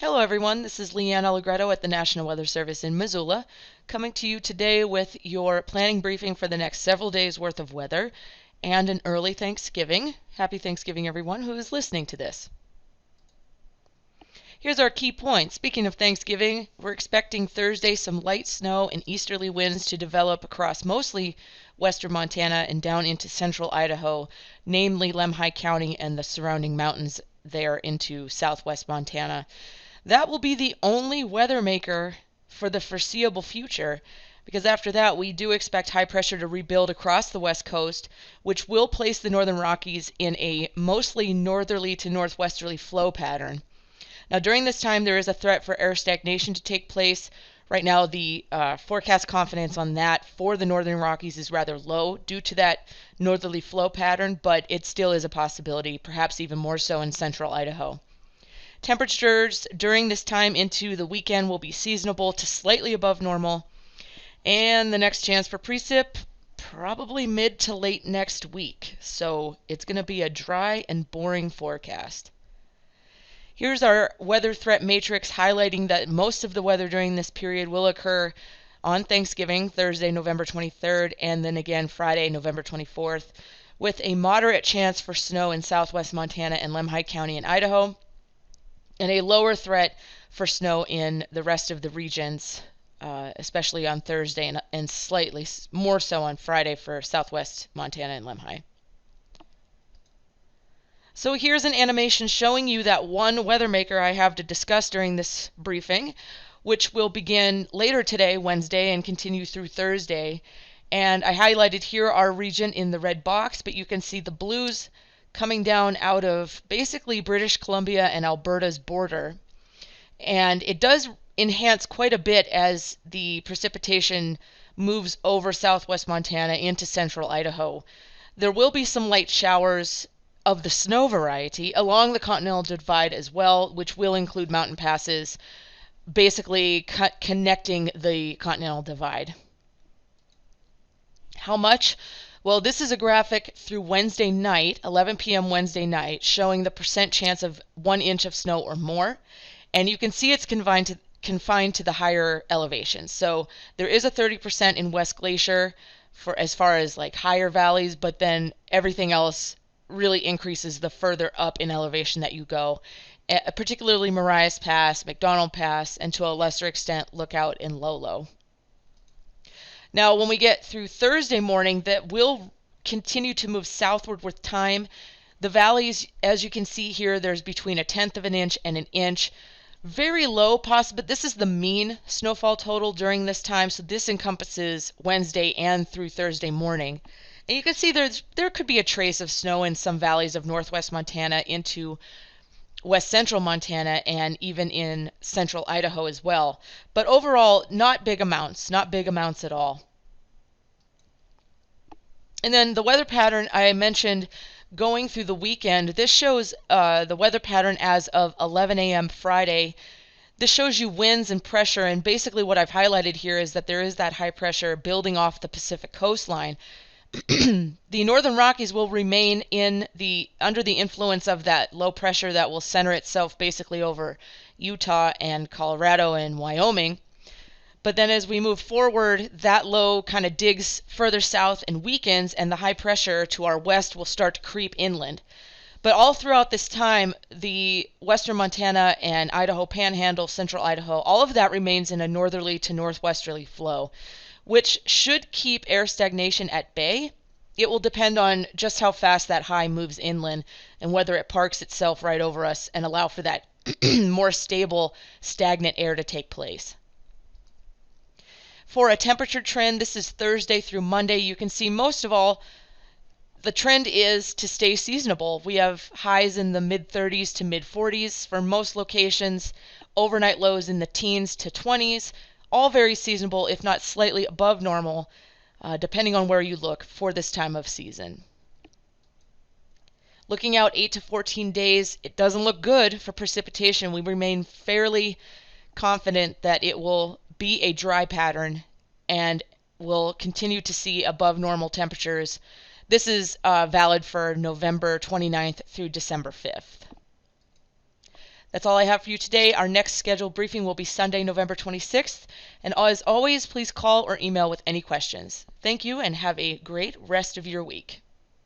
Hello everyone, this is Leanne Allegretto at the National Weather Service in Missoula, coming to you today with your planning briefing for the next several days worth of weather and an early Thanksgiving. Happy Thanksgiving everyone who is listening to this. Here's our key points. Speaking of Thanksgiving, we're expecting Thursday some light snow and easterly winds to develop across mostly western Montana and down into central Idaho, namely Lemhi County and the surrounding mountains there into southwest Montana. That will be the only weather maker for the foreseeable future, because after that we do expect high pressure to rebuild across the west coast, which will place the Northern Rockies in a mostly northerly to northwesterly flow pattern. Now during this time there is a threat for air stagnation to take place. Right now the forecast confidence on that for the Northern Rockies is rather low due to that northerly flow pattern, but it still is a possibility, perhaps even more so in central Idaho. Temperatures during this time into the weekend will be seasonable to slightly above normal, and the next chance for precip probably mid to late next week, so it's going to be a dry and boring forecast. Here's our weather threat matrix highlighting that most of the weather during this period will occur on Thanksgiving, Thursday, November 23rd, and then again Friday, November 24th, with a moderate chance for snow in southwest Montana and Lemhi County in Idaho, and a lower threat for snow in the rest of the regions, especially on Thursday and slightly more so on Friday for southwest Montana and Lemhi. So here's an animation showing you that one weather maker I have to discuss during this briefing, which will begin later today, Wednesday, and continue through Thursday. And I highlighted here our region in the red box, but you can see the blues coming down out of basically British Columbia and Alberta's border. And it does enhance quite a bit as the precipitation moves over southwest Montana into central Idaho. There will be some light showers of the snow variety along the Continental Divide as well, which will include mountain passes, basically connecting the Continental Divide. How much? Well, this is a graphic through Wednesday night, 11 p.m. Wednesday night, showing the percent chance of 1 inch of snow or more. And you can see it's confined to the higher elevations. So there is a 30% in West Glacier for as far as like higher valleys, but then everything else really increases the further up in elevation that you go, particularly Marias Pass, McDonald Pass, and to a lesser extent Lookout and Lolo. Now, when we get through Thursday morning, that will continue to move southward with time. The valleys, as you can see here, there's between 1/10 of an inch and an inch. Very low possible, but this is the mean snowfall total during this time, so this encompasses Wednesday and through Thursday morning. And you can see there could be a trace of snow in some valleys of northwest Montana into west central Montana and even in central Idaho as well. But overall, not big amounts at all. And then the weather pattern I mentioned going through the weekend, this shows the weather pattern as of 11 a.m. Friday. This shows you winds and pressure, and basically what I've highlighted here is that there is that high pressure building off the Pacific coastline. The Northern Rockies will remain under the influence of that low pressure that will center itself basically over Utah and Colorado and Wyoming. But then as we move forward, that low kind of digs further south and weakens, and the high pressure to our west will start to creep inland. But all throughout this time, the western Montana and Idaho Panhandle, central Idaho, all of that remains in a northerly to northwesterly flow, which should keep air stagnation at bay. It will depend on just how fast that high moves inland and whether it parks itself right over us and allow for that more stable, stagnant air to take place. For a temperature trend, this is Thursday through Monday. You can see most of all, the trend is to stay seasonable. We have highs in the mid-30s to mid-40s for most locations, overnight lows in the teens to 20s, all very seasonable, if not slightly above normal, depending on where you look for this time of season. Looking out 8 to 14 days, it doesn't look good for precipitation. We remain fairly confident that it will be a dry pattern and will continue to see above normal temperatures. This is valid for November 29th through December 5th. That's all I have for you today. Our next scheduled briefing will be Sunday, November 26th. And as always, please call or email with any questions. Thank you and have a great rest of your week.